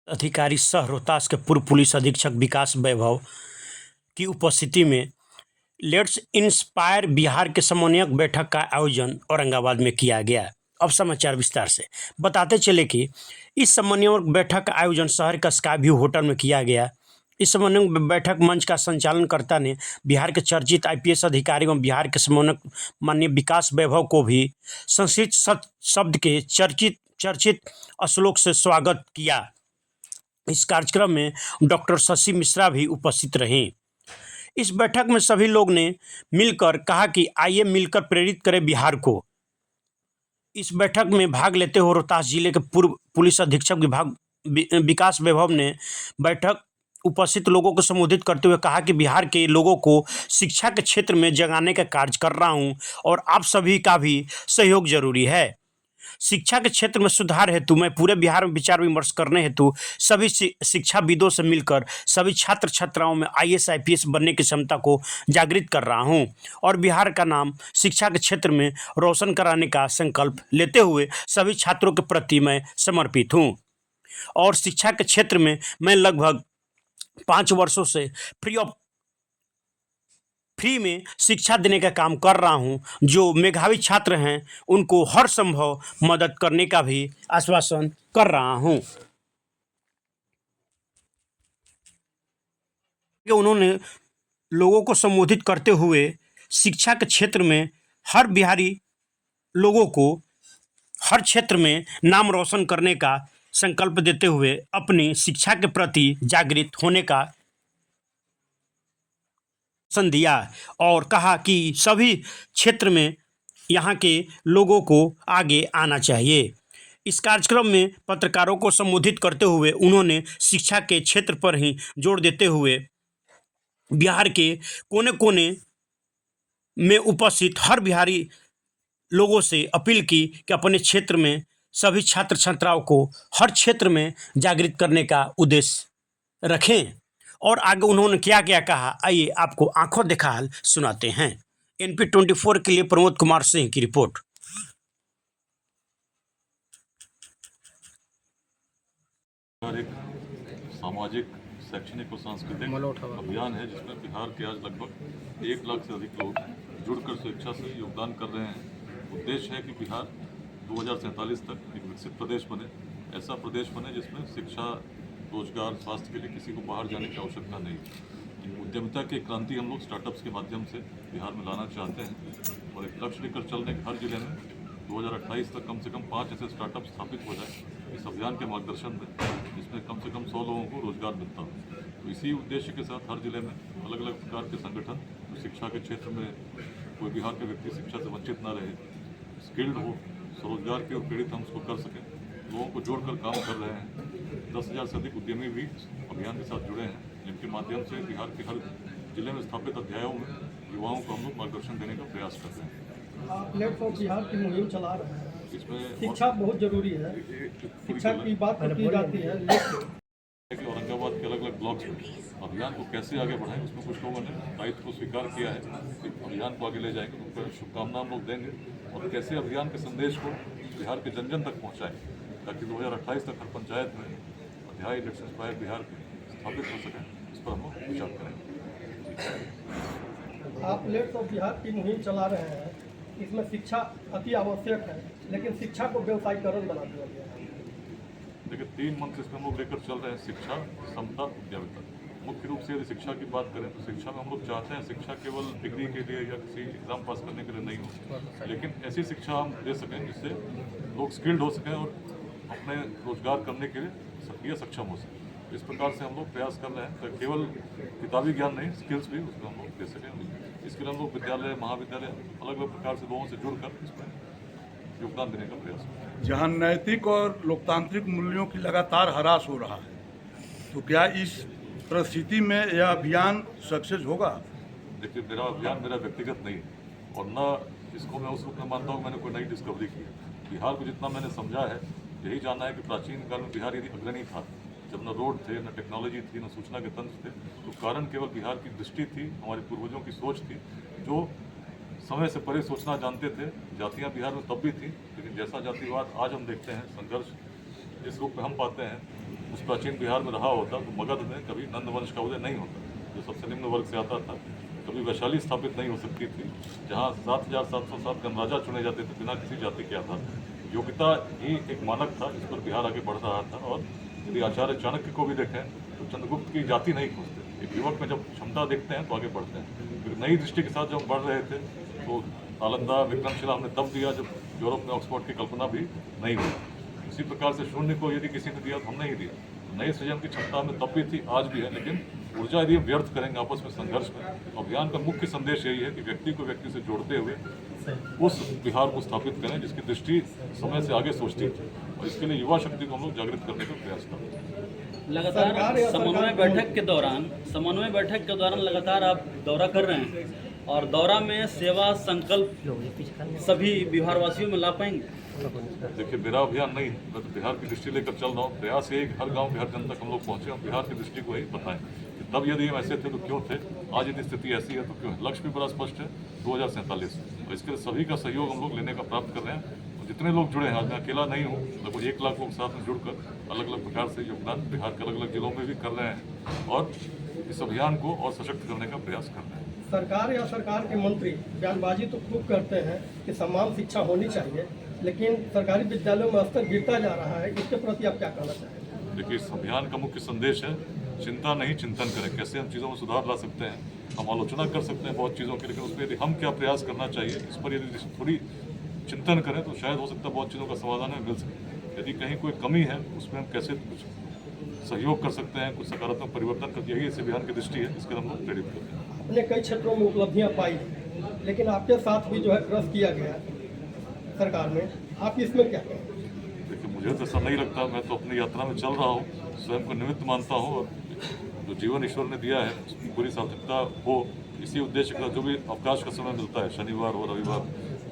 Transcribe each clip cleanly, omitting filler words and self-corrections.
अधिकारी सह रोहतास के पूर्व पुलिस अधीक्षक विकास वैभव की उपस्थिति में लेट्स इंस्पायर बिहार के समन्वयक बैठक का आयोजन औरंगाबाद में किया गया। अब समाचार विस्तार से बताते चले कि इस समन्वयक बैठक का आयोजन शहर का स्काई व्यू होटल में किया गया। इस समन्वयक बैठक मंच का संचालनकर्ता ने बिहार के चर्चित आईपीएस अधिकारी एवं बिहार के समन्वयक माननीय विकास वैभव को भी संस्कृत शब्द के चर्चित श्लोक से स्वागत किया। इस कार्यक्रम में डॉक्टर शशि मिश्रा भी उपस्थित रहे। इस बैठक में सभी लोग ने मिलकर कहा कि आइए मिलकर प्रेरित करें बिहार को। इस बैठक में भाग लेते हुए रोहतास जिले के पूर्व पुलिस अधीक्षक विकास वैभव ने बैठक उपस्थित लोगों को संबोधित करते हुए कहा कि बिहार के लोगों को शिक्षा के क्षेत्र में जगाने का कार्य कर रहा हूं और आप सभी का भी सहयोग जरूरी है। शिक्षा के क्षेत्र में सुधार हेतु मैं पूरे बिहार में विचार विमर्श करने हेतु सभी शिक्षाविदों से मिलकर सभी छात्र छात्राओं में आईएएस आईपीएस बनने की क्षमता को जागृत कर रहा हूं और बिहार का नाम शिक्षा के क्षेत्र में रोशन कराने का संकल्प लेते हुए सभी छात्रों के प्रति मैं समर्पित हूं और शिक्षा के क्षेत्र में मैं लगभग 5 वर्षों से फ्री में शिक्षा देने का काम कर रहा हूं। जो मेधावी छात्र हैं उनको हर संभव मदद करने का भी आश्वासन कर रहा हूं। उन्होंने लोगों को संबोधित करते हुए शिक्षा के क्षेत्र में हर बिहारी लोगों को हर क्षेत्र में नाम रोशन करने का संकल्प देते हुए अपनी शिक्षा के प्रति जागृत होने का दिया और कहा कि सभी क्षेत्र में यहाँ के लोगों को आगे आना चाहिए। इस कार्यक्रम में पत्रकारों को संबोधित करते हुए उन्होंने शिक्षा के क्षेत्र पर ही जोर देते हुए बिहार के कोने कोने में उपस्थित हर बिहारी लोगों से अपील की कि अपने क्षेत्र में सभी छात्र छात्राओं को हर क्षेत्र में जागृत करने का उद्देश्य रखें। और आगे उन्होंने क्या क्या कहा, आइए आपको आंखों देखा हाल सुनाते हैं। एनपी 24 के लिए प्रमोद कुमार सिंह की रिपोर्ट। एक सामाजिक शैक्षणिक और सांस्कृतिक अभियान है जिसमें बिहार के आज लगभग 1 लाख से अधिक लोग जुड़कर शिक्षा से योगदान कर रहे हैं। उद्देश्य है कि बिहार 2047 तक एक विकसित प्रदेश बने, ऐसा प्रदेश बने जिसमें शिक्षा, रोजगार, स्वास्थ्य के लिए किसी को बाहर जाने की आवश्यकता नहीं। उद्यमिता की क्रांति हम लोग स्टार्टअप्स के माध्यम से बिहार में लाना चाहते हैं और एक लक्ष्य लेकर चल रहे हैं। हर जिले में 2028 तक कम से कम 5 ऐसे स्टार्टअप स्थापित हो जाए इस अभियान के मार्गदर्शन में, जिसमें कम से कम 100 लोगों को रोजगार मिलता हो। तो इसी उद्देश्य के साथ हर जिले में अलग अलग प्रकार के संगठन शिक्षा के क्षेत्र में कोई बिहार के व्यक्ति शिक्षा से वंचित ना रहे, स्किल्ड हो, स्वरोजगार के और प्रेरित हम उसको कर सकें, लोगों को जोड़कर काम कर रहे हैं। 10,000 से अधिक उद्यमी भी अभियान के साथ जुड़े हैं, जिनके माध्यम से बिहार के हर जिले में स्थापित अध्यायों में युवाओं को हम लोग मार्गदर्शन देने का प्रयास करते हैं। लेट्स ऑफ बिहार की मुहिम चला रहे हैं। इसमें शिक्षा बहुत जरूरी है, शिक्षा की बात की जाती है। औरंगाबाद के अलग अलग ब्लॉक्स में अभियान को कैसे आगे बढ़ाएं, उसमें कुछ लोगों ने दायित्व को स्वीकार किया है कि अभियान को आगे ले जाएंगे, उनको शुभकामना हम लोग देंगे और कैसे अभियान के संदेश को बिहार के जन जन तक पहुँचाएँ ताकि 2028 तक हर पंचायत में अध्याय लेट्स इंस्पायर बिहार स्थापित हो सकें। इस पर हम लोग विचार करेंगे। आप लेट्स ऑफ बिहार की मुहिम चला रहे हैं, इसमें शिक्षा अति आवश्यक है, लेकिन शिक्षा को व्यवसायीकरण बना दिया गया है। देखिए 3 मंथ इसमें हम लोग लेकर चल रहे हैं, शिक्षा, समता, उद्यमिता। मुख्य रूप से यदि शिक्षा की बात करें तो शिक्षा में हम लोग चाहते हैं शिक्षा केवल डिग्री के लिए या किसी एग्जाम पास करने के लिए नहीं हो, लेकिन ऐसी शिक्षा हम दे सकें जिससे लोग स्किल्ड हो सकें और अपने रोजगार करने के लिए सक्रिय सक्षम हो सके। इस प्रकार से हम लोग प्रयास कर रहे हैं, तो केवल किताबी ज्ञान नहीं, स्किल्स भी उसको हम लोग दे सकें। इसके लिए हम लोग विद्यालय, महाविद्यालय अलग अलग प्रकार से लोगों से जुड़कर इसमें योगदान देने का प्रयास करते हैं। जहाँ नैतिक और लोकतांत्रिक मूल्यों की लगातार ह्रास हो रहा है, तो क्या इस परिस्थिति में यह अभियान सक्सेस होगा? देखिए मेरा अभियान मेरा व्यक्तिगत नहीं है और न इसको मैं उस रूप में मानता हूँ मैंने कोई नई डिस्कवरी की है। बिहार को जितना मैंने समझा है, यही जानना है कि प्राचीन काल में बिहार यदि अग्रणी था, जब न रोड थे, न टेक्नोलॉजी थी, न सूचना के तंत्र थे, तो कारण केवल बिहार की दृष्टि थी, हमारे पूर्वजों की सोच थी, जो समय से परे सोचना जानते थे। जातियाँ बिहार में तब भी थी, लेकिन जैसा जातिवाद आज हम देखते हैं, संघर्ष जिस रूप में हम पाते हैं, उस प्राचीन बिहार में रहा होता तो मगध में कभी नंद वंश का उदय नहीं होता, जो सबसे निम्न वर्ग से आता था। कभी वैशाली स्थापित नहीं हो सकती थी, जहाँ 7,707 गणराजा चुने जाते थे बिना किसी जाति के आधार पर। योग्यता ही एक मानक था जिस पर बिहार आगे बढ़ रहा था। और यदि आचार्य चाणक्य को भी देखें तो चंद्रगुप्त की जाति नहीं खोजते, एक युवक में जब क्षमता देखते हैं तो आगे बढ़ते हैं। फिर नई दृष्टि के साथ जब बढ़ रहे थे तो नालंदा विक्रमशिला हमने तब दिया जब यूरोप में ऑक्सफोर्ड की कल्पना भी नहीं हुई। इसी प्रकार से शून्य को यदि किसी ने दिया तो हमने ही दिया। नए सृजन की क्षमता में तब भी थी, आज भी है, लेकिन ऊर्जा यदि हम व्यर्थ करेंगे आपस में संघर्ष में। अभियान का मुख्य संदेश यही है कि व्यक्ति को व्यक्ति से जोड़ते हुए उस बिहार को स्थापित करें जिसकी दृष्टि समय से आगे सोचती थी, और इसके लिए युवा शक्ति को हम लोग जागृत करने का प्रयास कर रहे हैं। लगातार समन्वय बैठक के दौरान लगातार आप दौरा कर रहे हैं, और दौरा में सेवा संकल्प सभी बिहारवासियों में ला पाएंगे? देखिए, मेरा अभियान नहीं है, मैं तो बिहार की दृष्टि लेकर चल रहा हूँ। प्रयास यही हर गांव के हर जन तक हम लोग पहुँचे और बिहार की दृष्टि को यही बताएं कि तब यदि हम ऐसे थे तो क्यों थे, आज यदि स्थिति ऐसी है तो क्यों है। लक्ष्य भी बड़ा स्पष्ट है 2047, और इसके लिए सभी का सहयोग हम लोग लेने का प्राप्त कर रहे हैं। और जितने लोग जुड़े हैं, आज मैं अकेला नहीं हूँ, लगभग 1 लाख लोग साथ में जुड़कर अलग अलग प्रकार से योगदान बिहार के अलग अलग जिलों में भी कर रहे हैं और इस अभियान को और सशक्त करने का प्रयास कर रहे हैं। सरकार या सरकार के मंत्री बयानबाजी तो खूब करते हैं कि समान शिक्षा होनी चाहिए, लेकिन सरकारी विद्यालयों में स्तर गिरता जा रहा है, इसके प्रति आप क्या कहना चाहेंगे? देखिए, इस अभियान का मुख्य संदेश है चिंता नहीं, चिंतन करें। कैसे हम चीज़ों में सुधार ला सकते हैं, हम आलोचना कर सकते हैं बहुत चीज़ों की, लेकिन उसमें यदि हम क्या प्रयास करना चाहिए इस पर यदि थोड़ी चिंतन करें तो शायद हो सकता है बहुत चीज़ों का समाधान हमें मिल सके। यदि कहीं कोई कमी है उसमें हम कैसे कुछ सहयोग कर सकते हैं, कुछ सकारात्मक परिवर्तन कर, यही इस अभियान की दृष्टि है, इसके लिए हम लोग प्रेरित करते हैं। हमने कई क्षेत्रों में उपलब्धियां पाई, लेकिन आपके साथ भी जो है क्रश किया गया सरकार में, आप इसमें क्या कहें? देखिए, मुझे तो ऐसा नहीं लगता। मैं तो अपनी यात्रा में चल रहा हूँ, स्वयं को निमित्त मानता हूँ, और जो जीवन ईश्वर ने दिया है उसकी पूरी सार्थकता हो, इसी उद्देश्य का जो भी अवकाश का समय मिलता है, शनिवार और रविवार,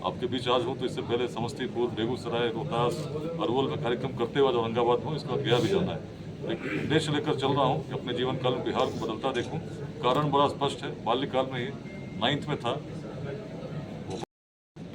आपके बीच आज हूँ तो इससे पहले समस्तीपुर, बेगूसराय, रोहतास, अरवल में कार्यक्रम करते हुए औरंगाबाद में इसका गया भी जाना है। एक उद्देश्य लेकर चल रहा हूँ कि अपने जीवन काल में बिहार को बदलता देखूँ। कारण बड़ा स्पष्ट है, बाल्यकाल में ही 9th में था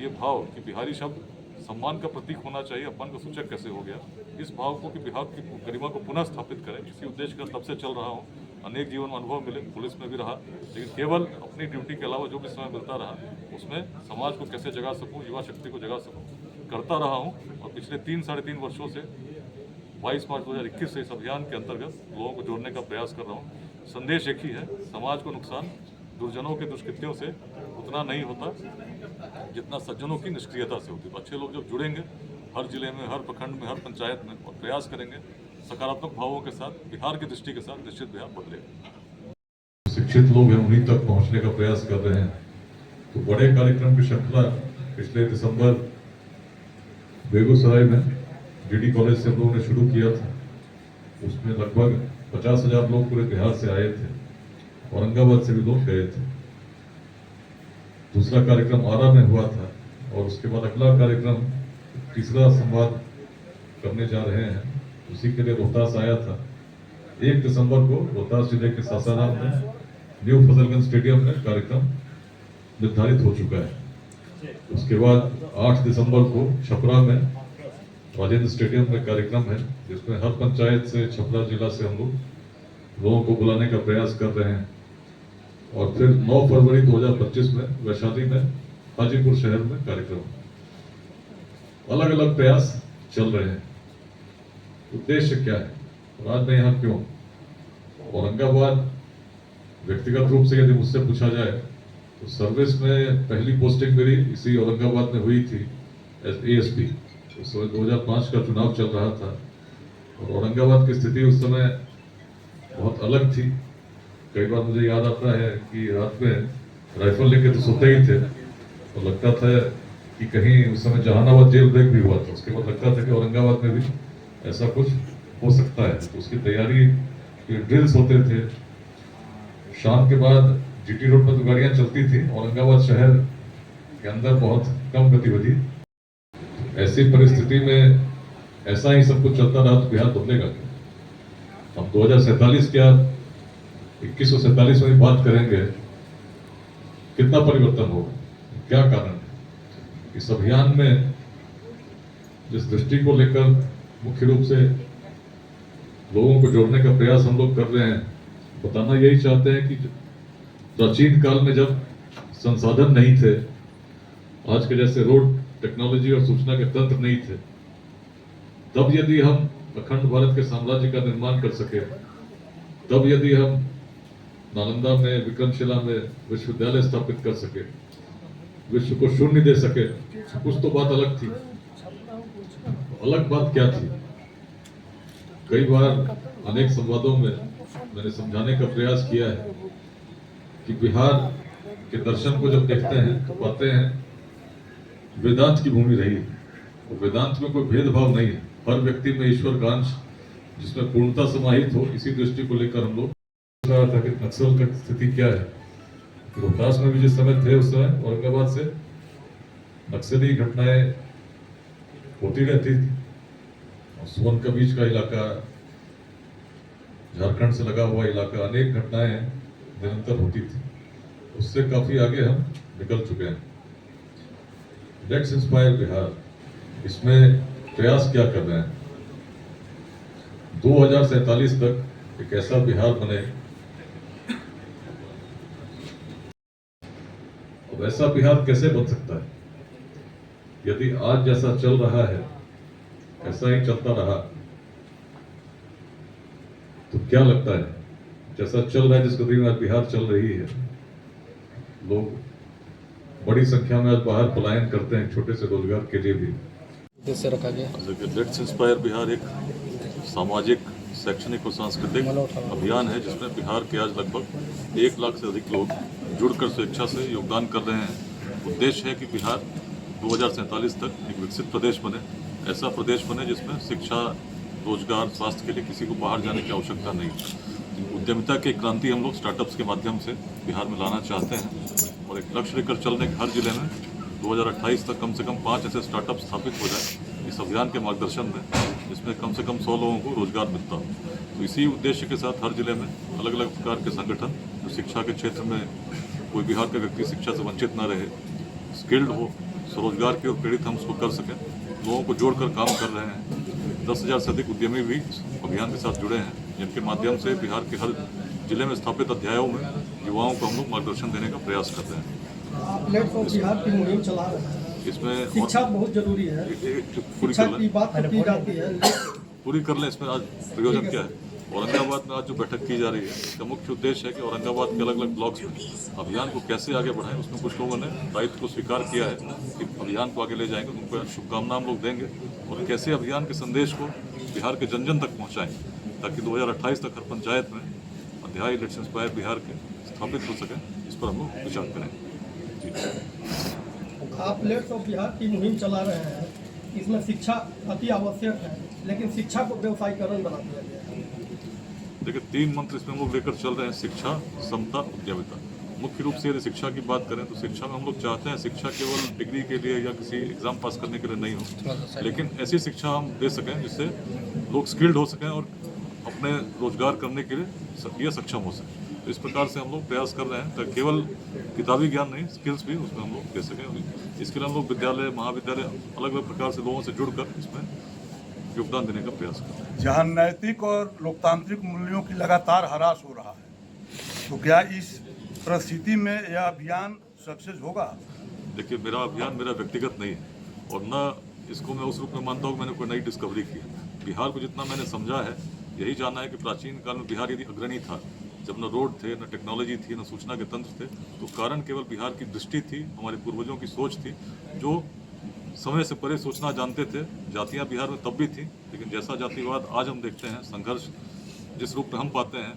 ये भाव कि बिहारी शब्द सम्मान का प्रतीक होना चाहिए, अपमान का सूचक कैसे हो गया। इस भाव को कि बिहार की गरिमा को पुनः स्थापित करें, इसी उद्देश्य का तब से चल रहा हूँ। अनेक जीवन में अनुभव मिले, पुलिस में भी रहा, लेकिन केवल अपनी ड्यूटी के अलावा जो भी समय मिलता रहा उसमें समाज को कैसे जगा सकूँ, युवा शक्ति को जगा सकूँ, करता रहा हूँ। और पिछले 3-3.5 वर्षों से 22 मार्च 2021 से इस अभियान के अंतर्गत लोगों को जोड़ने का प्रयास कर रहा हूँ। संदेश एक ही है, समाज को नुकसान दुर्जनों के दुष्कृत्यों से उतना नहीं होता जितना सज्जनों की निष्क्रियता से होती है। अच्छे लोग जब जुड़ेंगे हर जिले में, हर प्रखंड में, हर पंचायत में, और प्रयास करेंगे सकारात्मक भावों के साथ, बिहार की दृष्टि के साथ, निश्चित बिहार बदलेगा। शिक्षित लोग हैं, उन्हीं तक पहुंचने का प्रयास कर रहे हैं। तो बड़े कार्यक्रम की श्रृंखला पिछले दिसंबर बेगूसराय में GD कॉलेज से हम लोगों ने शुरू किया था। उसमें लगभग 50,000 लोग पूरे बिहार से आए थे, औरंगाबाद से भी लोग गए थे। दूसरा कार्यक्रम आरा में हुआ था, और उसके बाद अगला कार्यक्रम तीसरा संवाद करने जा रहे हैं, उसी के लिए रोहतास आया था। 1 दिसंबर को रोहतास जिले के सासाराम में न्यू फजलगंज स्टेडियम में कार्यक्रम निर्धारित हो चुका है। उसके बाद 8 दिसंबर को छपरा में राजेंद्र स्टेडियम में कार्यक्रम है, जिसमें हर पंचायत से, छपरा जिला से हम लोग लोगों को बुलाने का प्रयास कर रहे हैं। और फिर 9 फरवरी 2025 में वैशाली में, हाजीपुर शहर में कार्यक्रम। अलग अलग प्रयास चल रहे हैं। उद्देश्य क्या है, आज मैं यहाँ क्यों? औरंगाबाद व्यक्तिगत रूप से यदि मुझसे पूछा जाए तो सर्विस में पहली पोस्टिंग मेरी इसी औरंगाबाद में हुई थी एज ASP। उस समय 2005 का चुनाव चल रहा था, और औरंगाबाद की स्थिति उस समय बहुत अलग थी। कई बार मुझे याद आता है कि रात में राइफल लेके तो सोते ही थे, और लगता था कि कहीं उस समय जहानाबाद जेल ब्रेक भी हुआ था। उसके बाद लगता था कि औरंगाबाद में भी ऐसा कुछ हो सकता है, तो उसकी तैयारी के ड्रिल्स होते थे। शाम के बाद GT रोड पर तो गाड़ियाँ चलती थी, औरंगाबाद शहर के अंदर बहुत कम गतिविधि। ऐसी परिस्थिति में ऐसा ही सब कुछ चलता रहा तो बिहार बदलेगा क्या? हम 2047 क्या 2147 में बात करेंगे, कितना परिवर्तन होगा, क्या कारण है? इस अभियान में जिस दृष्टि को लेकर मुख्य रूप से लोगों को जोड़ने का प्रयास हम लोग कर रहे हैं। बताना यही चाहते हैं कि प्राचीन काल में जब संसाधन नहीं थे, आज के जैसे रोड टेक्नोलॉजी और सूचना के तंत्र नहीं थे, तब यदि हम अखंड भारत के साम्राज्य का निर्माण कर सके, तब यदि हम नालंदा में, विक्रमशिला में विश्वविद्यालय स्थापित कर सके, विश्व को शून्य दे सके, कुछ तो बात अलग थी। अलग बात क्या थी? कई बार अनेक संवादों में मैंने समझाने का प्रयास किया है कि बिहार के दर्शन को जब देखते हैं तो पाते हैं वेदांत की भूमि रही है। और वेदांत में कोई भेदभाव नहीं है, हर व्यक्ति में ईश्वर का अंश जिसमें पूर्णता समाहित हो, इसी दृष्टि को लेकर हम लोग रहा था कि नक्सल की स्थिति क्या है। रोहतास में भी जिस समय थे, उस समय औरंगाबाद से नक्सली घटनाएं होती रहती थी। और सुवन का बीच का इलाका, झारखंड से लगा हुआ इलाका, अनेक घटनाएं निरंतर होती थी। उससे काफी आगे हम निकल चुके हैं। लेट्स इंस्पायर बिहार, इसमें प्रयास क्या कर रहे हैं? 2047 तक एक ऐसा बिहार बने, अब ऐसा बिहार कैसे बन सकता है यदि आज जैसा चल रहा है ऐसा ही चलता रहा? तो क्या लगता है, जैसा चल रहा है, जिस गति में आज बिहार चल रही है, लोग बड़ी संख्या में आज बाहर पलायन करते हैं छोटे से रोजगार के लिए भी। उद्देश्य रखा गया। देखिए, लेट्स इंस्पायर बिहार एक सामाजिक, शैक्षणिक और सांस्कृतिक अभियान है जिसमें बिहार के आज लगभग 1 लाख से अधिक लोग जुड़कर स्वेच्छा से योगदान कर रहे हैं। उद्देश्य है कि बिहार 2047 तक एक विकसित प्रदेश बने, ऐसा प्रदेश बने जिसमें शिक्षा, रोजगार, स्वास्थ्य के लिए किसी को बाहर जाने की आवश्यकता नहीं। उद्यमिता की क्रांति हम लोग स्टार्टअप्स के माध्यम से बिहार में लाना चाहते हैं और एक लक्ष्य लेकर चल रहे हैं कि हर जिले में 2028 तक कम से कम 5 ऐसे स्टार्टअप स्थापित हो जाए इस अभियान के मार्गदर्शन में, जिसमें कम से कम 100 लोगों को रोजगार मिलता हो। तो इसी उद्देश्य के साथ हर जिले में अलग अलग प्रकार के संगठन जो शिक्षा के क्षेत्र में कोई बिहार का व्यक्ति शिक्षा से वंचित न रहे, स्किल्ड हो, स्वरोजगार की ओर प्रेरित हम उसको कर सकें, लोगों को जोड़कर काम कर रहे हैं। 10,000 से अधिक उद्यमी भी इस अभियान के साथ जुड़े हैं, जिनके माध्यम से बिहार के हर जिले में स्थापित अध्यायों में युवाओं को हम लोग मार्गदर्शन देने का प्रयास कर रहे हैं। लेट्स ऑफ बिहार की मुहिम चला रहे हैं। इसमें शिक्षा बहुत जरूरी है, पूरी शिक्षा कर की लें, बात तो की जाती है, पूरी कर लें। इसमें आज प्रयोजन क्या है? औरंगाबाद में आज जो बैठक की जा रही है, इसका मुख्य उद्देश्य है कि औरंगाबाद के अलग अलग ब्लॉक्स में अभियान को कैसे आगे बढ़ाएं। उसमें कुछ लोगों ने दायित्व को स्वीकार किया है कि अभियान को आगे ले जाएंगे, उनको शुभकामना हम लोग देंगे और कैसे अभियान के संदेश को बिहार के जन जन तक पहुँचाएँ, ताकि 2028 तक हर पंचायत में अध्याय लेट्स इंस्पायर बिहार के स्थापित हो सके। इस पर हम लोग विचार करेंगे। आप लेट्स ऑफ बिहार की मुहिम चला रहे हैं, इसमें शिक्षा अति आवश्यक है, लेकिन शिक्षा को व्यवसायीकरण बना दिया गया है। देखिए, 3 मंत्र इसमें हम लोग लेकर चल रहे हैं: शिक्षा, समता, उद्यमिता। मुख्य रूप से यदि शिक्षा की बात करें तो शिक्षा में हम लोग चाहते हैं शिक्षा केवल डिग्री के लिए या किसी एग्जाम पास करने के लिए नहीं हो, लेकिन ऐसी शिक्षा हम दे सकें जिससे लोग स्किल्ड हो सकें और अपने रोजगार करने के लिए सक्षम हो सकें। तो इस प्रकार से हम लोग प्रयास कर रहे हैं ताकि केवल किताबी ज्ञान नहीं, स्किल्स भी उसमें हम लोग दे सकें। इसके लिए हम लोग विद्यालय, महाविद्यालय अलग अलग प्रकार से लोगों से जुड़कर इसमें योगदान देने का प्रयास कर रहे हैं। जहां नैतिक और लोकतांत्रिक मूल्यों की लगातार ह्रास हो रहा है, तो क्या इस परिस्थिति में यह अभियान सक्सेस होगा? देखिए, मेरा अभियान मेरा व्यक्तिगत नहीं है और न इसको मैं उस रूप में मानता हूँ मैंने कोई नई डिस्कवरी की है। बिहार को जितना मैंने समझा है, यही जाना है कि प्राचीन काल में बिहार यदि अग्रणी था, जब न रोड थे, न टेक्नोलॉजी थी, न सूचना के तंत्र थे, तो कारण केवल बिहार की दृष्टि थी, हमारे पूर्वजों की सोच थी, जो समय से परे सोचना जानते थे। जातियां बिहार में तब भी थी, लेकिन जैसा जातिवाद आज हम देखते हैं, संघर्ष जिस रूप में हम पाते हैं,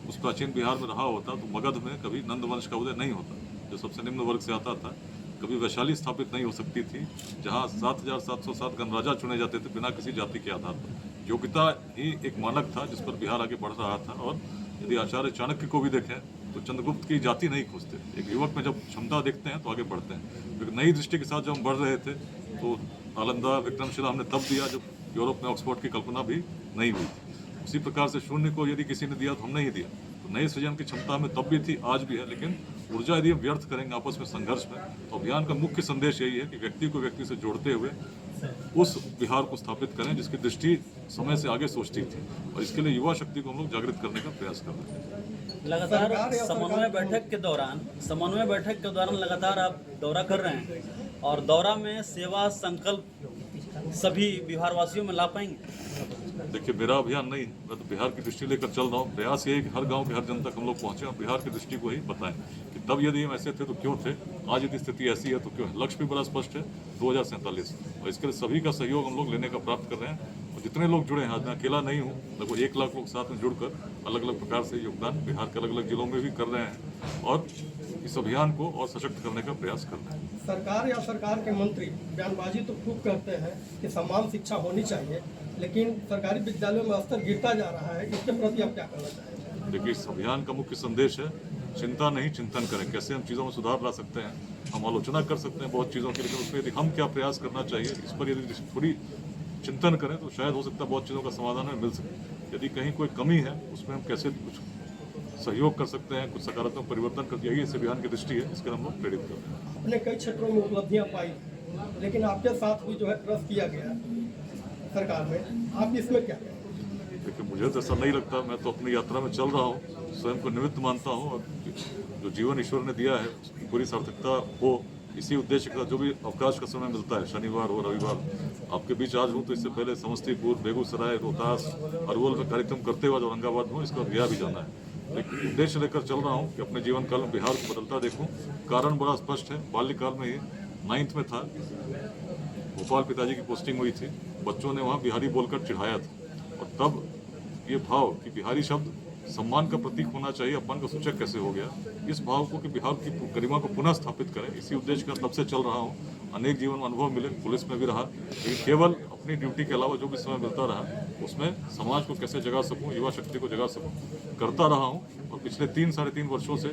उस प्राचीन बिहार में रहा होता तो मगध में कभी नंद वंश का उदय नहीं होता, जो सबसे निम्न वर्ग से आता था। कभी वैशाली स्थापित नहीं हो सकती थी, जहाँ 7,707 गणराजा चुने जाते थे बिना किसी जाति के आधार पर। योग्यता ही एक मानक था जिस पर बिहार आगे बढ़ रहा था। और यदि आचार्य चाणक्य को भी देखें तो चंद्रगुप्त की जाति नहीं खोजते, एक युवक में जब क्षमता देखते हैं तो आगे बढ़ते हैं। एक नई दृष्टि के साथ जब हम बढ़ रहे थे तो नालंदा, विक्रमशिला हमने तब दिया जब यूरोप में ऑक्सफोर्ड की कल्पना भी नहीं हुई थी। उसी प्रकार से शून्य को यदि किसी ने दिया तो हमने ही दिया। तो नए सृजन की क्षमता हमें तब भी थी, आज भी है, लेकिन ऊर्जा यदि हम व्यर्थ करेंगे आपस में संघर्ष में, तो अभियान का मुख्य संदेश यही है कि व्यक्ति को व्यक्ति से जोड़ते हुए उस बिहार को स्थापित करें जिसकी दृष्टि समय से आगे सोचती थी, और इसके लिए युवा शक्ति को हम लोग जागृत करने का प्रयास कर रहे हैं। लगातार समन्वय बैठक के दौरान लगातार आप दौरा कर रहे हैं, और दौरा में सेवा संकल्प सभी बिहार वासियों में ला पाएंगे? देखिए, मेरा अभियान नहीं, मैं तो बिहार की दृष्टि लेकर चल रहा हूँ। प्रयास ये है कि हर गांव के हर जन तक हम लोग पहुँचे और बिहार की दृष्टि को ही बताएं कि तब यदि हम ऐसे थे तो क्यों थे, आज यदि स्थिति ऐसी है तो क्यों है। लक्ष्य भी बड़ा स्पष्ट है, 2047, और इसके लिए सभी का सहयोग हम लोग लेने का प्राप्त कर रहे हैं। और जितने लोग जुड़े हैं, आज मैं अकेला नहीं हूँ, लगभग 1 लाख लोग साथ में जुड़कर अलग अलग प्रकार से योगदान बिहार के अलग अलग जिलों में भी कर रहे हैं और इस अभियान को और सशक्त करने का प्रयास कर रहे हैं। सरकार या सरकार के मंत्री बयानबाजी तो खूब करते हैं कि समान शिक्षा होनी चाहिए, लेकिन सरकारी विद्यालयों में स्तर गिरता जा रहा है, इसके प्रति आप क्या कहना चाहेंगे? देखिए, इस अभियान का मुख्य संदेश है चिंता नहीं, चिंतन करें। कैसे हम चीज़ों में सुधार ला सकते हैं, हम आलोचना कर सकते हैं बहुत चीज़ों की, लेकिन उसमें यदि हम क्या प्रयास करना चाहिए, इस पर यदि थोड़ी चिंतन करें तो शायद हो सकता है बहुत चीज़ों का समाधान हमें मिल सके। यदि कहीं कोई कमी है, उसमें हम कैसे कुछ सहयोग कर सकते हैं, कुछ सकारात्मक परिवर्तन कर, यही इस अभियान की दृष्टि है, इसके लिए हम लोग प्रेरित कर रहे हैं। आपने कई क्षेत्रों में उपलब्धियां पाई, लेकिन आपके साथ भी जो है ट्रस्ट किया गया सरकार में, आप इसमें क्या कहेंगे? देखिए, मुझे तो ऐसा नहीं लगता। मैं तो अपनी यात्रा में चल रहा हूँ, स्वयं को निमित्त मानता हूँ, और जो जीवन ईश्वर ने दिया है उसकी पूरी सार्थकता हो, इसी उद्देश्य का जो भी अवकाश का समय मिलता है, शनिवार हो, रविवार, आपके बीच आज हूँ तो इससे पहले समस्तीपुर, बेगूसराय, रोहतास, अरवल में कार्यक्रम करते हुए औरंगाबाद हूँ, इसका गया भी जाना है। लेकिन उद्देश्य लेकर चल रहा हूँ कि अपने जीवन काल में बिहार को बदलता देखूँ। कारण बड़ा स्पष्ट है, बाल्यकाल में ही 9th में था, भोपाल पिताजी की पोस्टिंग हुई थी, बच्चों ने वहाँ बिहारी बोलकर चिढ़ाया था, और तब ये भाव कि बिहारी शब्द सम्मान का प्रतीक होना चाहिए, अपमान का सूचक कैसे हो गया, इस भाव को कि बिहार की गरिमा को पुनः स्थापित करें, इसी उद्देश्य का तब से चल रहा हूँ। अनेक जीवन में अनुभव मिले, पुलिस में भी रहा, लेकिन केवल अपनी ड्यूटी के अलावा जो भी समय मिलता रहा उसमें समाज को कैसे जगा सकूँ, युवा शक्ति को जगा सकूँ, करता रहा हूँ। और पिछले 3-3.5 वर्षों से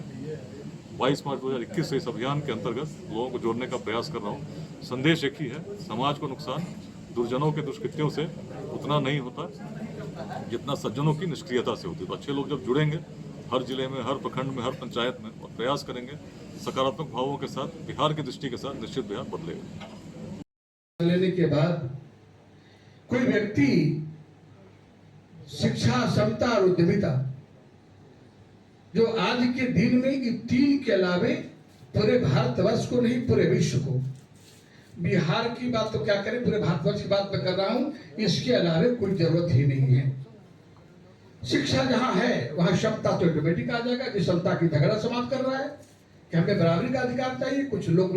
22 मार्च 2021 से इस अभियान के अंतर्गत लोगों को जोड़ने का प्रयास कर रहा हूँ। संदेश एक ही है, समाज को नुकसान दुर्जनों के दुष्कृत्यों से उतना नहीं होता जितना सज्जनों की निष्क्रियता से होती है। तो अच्छे लोग जब जुड़ेंगे हर जिले में, हर प्रखंड में, हर पंचायत में, और प्रयास करेंगे सकारात्मक भावों के साथ, बिहार की दृष्टि के साथ, निश्चित बिहार बदलेगा। लेने के बाद कोई व्यक्ति शिक्षा, समता और उद्यमिता, जो आज के दिन में इन 3 के अलावे पूरे भारतवर्ष को नहीं, पूरे विश्व को, बिहार की बात तो क्या करें, पूरे भारतवर्ष की बात मैं कर रहा हूं, इसके अलावे कोई जरूरत ही नहीं है। शिक्षा जहां है वहां क्षमता तो ऑटोमेटिक आ जाएगा। जो क्षमता की झगड़ा समाप्त कर रहा है कि हमें बराबरी का अधिकार चाहिए, कुछ लोग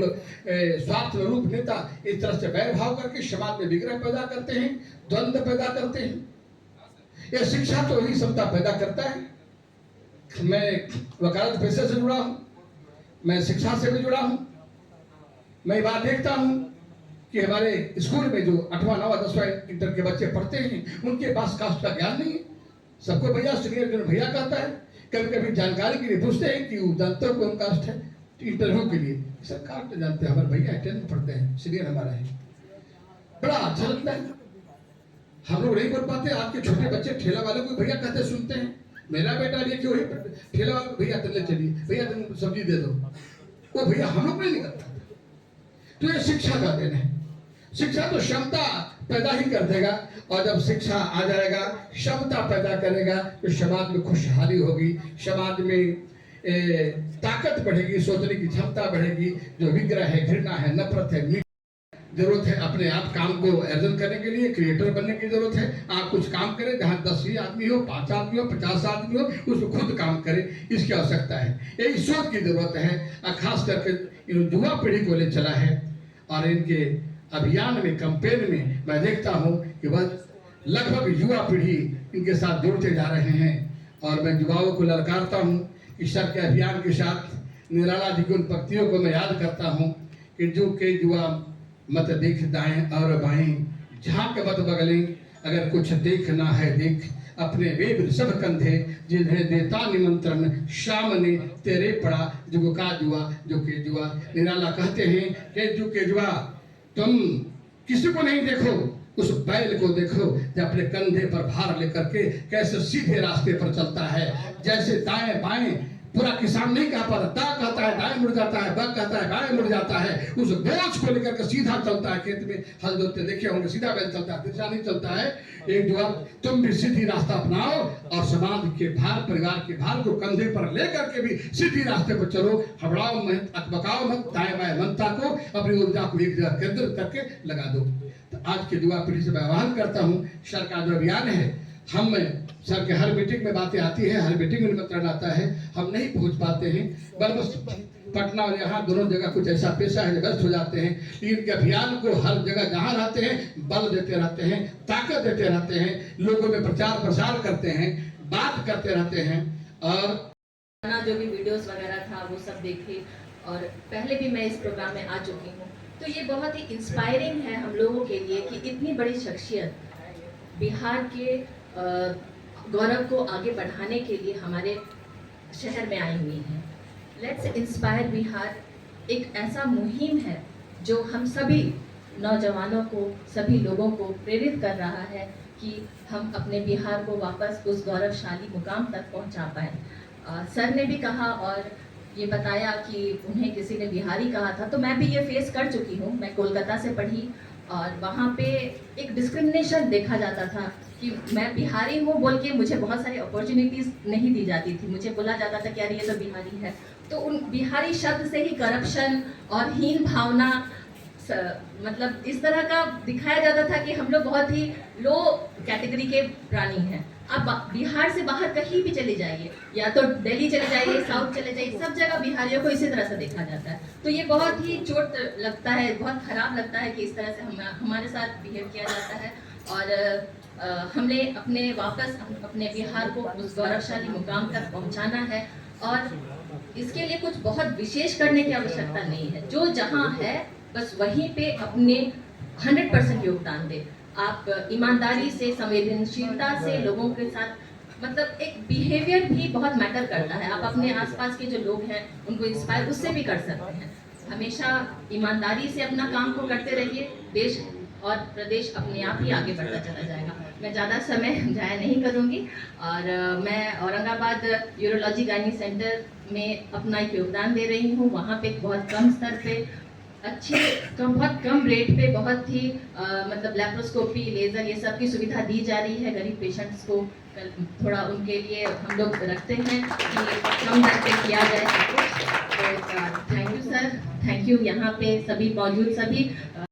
स्वार्थ रूप नेता इस तरह से वैरभाव करके समाज में विग्रह पैदा करते हैं, द्वंद्व पैदा करते हैं। यह शिक्षा तो ही क्षमता पैदा करता है। मैं वकालत पेशे से जुड़ा हूं, मैं शिक्षा से भी जुड़ा हूं। मैं बात देखता हूं कि हमारे स्कूल में जो 8वां 9वां 10वां इंटर के बच्चे पढ़ते हैं, उनके पास कास्ट का ज्ञान नहीं है। सबको भैया, सीनियर जन भैया कहता है, कभी कभी जानकारी के लिए पूछते हैं कि वो जानते हो कौन कास्ट है, इंटरव्यू के लिए सरकार तो जानते हैं, हमारे भैया 10th पढ़ते हैं, सीनियर हमारा है। बड़ा अच्छा लगता है। हम लोग नहीं बोल पाते। आपके छोटे बच्चे ठेला वाले को भैया कहते सुनते हैं। मेरा बेटा ये क्यों ठेला वाले भैया चले चलिए, भैया तुम सब्जी दे दो, वो भैया हम लोग नहीं निकलता। तो ये शिक्षा का देन है। शिक्षा तो क्षमता पैदा ही कर देगा, और जब शिक्षा आ जाएगा, क्षमता पैदा करेगा, तो समाज में खुशहाली होगी, समाज में ताकत बढ़ेगी, सोचने की क्षमता बढ़ेगी। जो विग्रह है, घृणा है, नफरत है, जरूरत है अपने आप काम को अर्जन करने के लिए, क्रिएटर बनने की जरूरत है। आप कुछ काम करें, जहाँ 10 ही आदमी हो, 5 आदमी हो, 50 आदमी हो, उसमें खुद काम करें, इसकी आवश्यकता है। यही सोच की जरूरत है, और खास करके युवा पीढ़ी को ले चला है। और इनके अभियान में, कैंपेन में मैं देखता हूँ कि वह लगभग युवा पीढ़ी इनके साथ जुड़ते जा रहे हैं। और मैं युवाओं को ललकारता हूँ कि सर के अभियान के साथ निराला जी की उन पंक्तियों को मैं याद करता हूँ कि जो के युवा मत देख दाएं और बाएं, झांक मत बगलें, अगर कुछ देखना है देख, अपने वेब सब कंधे, जिन्हें देता निमंत्रण, शाम ने तेरे पड़ा जुग का जुआ, जो के जुआ। निराला कहते हैं कि जो के जुआ, तुम किसी को नहीं देखो, उस बैल को देखो जो अपने कंधे पर भार लेकर के कैसे सीधे रास्ते पर चलता है। जैसे दाएं बाएं पूरा किसान नहीं कह पाता, दा कहता है दाएं मुड़ जाता है, बग कहता है बाएं मुड़ जाता है। उस बोझ को लेकर के सीधा चलता है, खेत में हल जोतते देखे होंगे, सीधा बैल चलता है, दिशा नहीं चलता है। एक दुआ, तुम भी सीधी रास्ता अपनाओ और समाज के भार, परिवार के भार को कंधे पर लेकर के भी सीधी रास्ते पर चलो। हबड़ाओ मत, अकबकाओ मत, दाएं बाएं मनता को, अपनी ऊर्जा को एक जगह केंद्रित करके लगा दो। तो आज के युवा पीढ़ी से मैं आह्वान करता हूँ, सर का जो अभियान है, हम सर के हर मीटिंग में बातें आती है, हर मीटिंग में निमंत्रण आता है, हम नहीं पहुंच पाते हैं, बस पटना और यहाँ दोनों जगह कुछ ऐसा पेशा है, व्यस्त हो जाते हैं। लेकिन अभियान को हर जगह जहाँ रहते हैं बल देते रहते हैं, ताकत देते रहते हैं, लोगों में प्रचार प्रसार करते हैं, बात करते रहते हैं। और जो भी वीडियोस वगैरह था वो सब देखे, और पहले भी मैं इस प्रोग्राम में आ चुकी हूँ, तो ये बहुत ही इंस्पायरिंग है हम लोगों के लिए कि इतनी बड़ी शख्सियत बिहार के गौरव को आगे बढ़ाने के लिए हमारे शहर में आई हुई है। लेट्स इंस्पायर बिहार एक ऐसा मुहिम है जो हम सभी नौजवानों को, सभी लोगों को प्रेरित कर रहा है कि हम अपने बिहार को वापस उस गौरवशाली मुकाम तक पहुंचा पाएँ। सर ने भी कहा और ये बताया कि उन्हें किसी ने बिहारी कहा था, तो मैं भी ये फेस कर चुकी हूँ। मैं कोलकाता से पढ़ी और वहाँ पे एक डिस्क्रिमिनेशन देखा जाता था कि मैं बिहारी हूँ बोल के मुझे बहुत सारी अपॉर्चुनिटीज़ नहीं दी जाती थी। मुझे बोला जाता था कि यार ये तो बिहारी है, तो उन बिहारी शब्द से ही करप्शन और हीन भावना, मतलब इस तरह का दिखाया जाता था कि हम लोग बहुत ही लो कैटेगरी के प्राणी हैं। अब बिहार से बाहर कहीं भी चले जाइए, या तो दिल्ली चले जाइए, साउथ चले जाइए, सब जगह बिहारियों को इसी तरह से देखा जाता है। तो ये बहुत ही चोट लगता है, बहुत खराब लगता है कि इस तरह से हमारे साथ बिहेव किया जाता है। और हमने अपने बिहार को उस गौरवशाली मुकाम तक पहुंचाना है, और इसके लिए कुछ बहुत विशेष करने की आवश्यकता नहीं है। जो जहाँ है बस वहीं पे अपने 100% योगदान दे। आप ईमानदारी से, संवेदनशीलता से लोगों के साथ, मतलब एक बिहेवियर भी बहुत मैटर करता है। आप अपने आसपास के जो लोग हैं उनको इंस्पायर उससे भी कर सकते हैं। हमेशा ईमानदारी से अपना काम को करते रहिए, देश और प्रदेश अपने आप ही आगे बढ़ता चला जाएगा। मैं ज़्यादा समय जाया नहीं करूँगी, और मैं औरंगाबाद यूरोलॉजी गायनी सेंटर में अपना एक योगदान दे रही हूँ। वहाँ पे बहुत कम स्तर पे, बहुत कम रेट पे, बहुत ही मतलब लैप्रोस्कोपी, लेज़र, ये सब की सुविधा दी जा रही है गरीब पेशेंट्स को। थोड़ा उनके लिए हम लोग रखते हैं कि कम दर पे किया जाए सब कुछ। तो thank you sir, thank you यहाँ पे सभी मौजूद सभी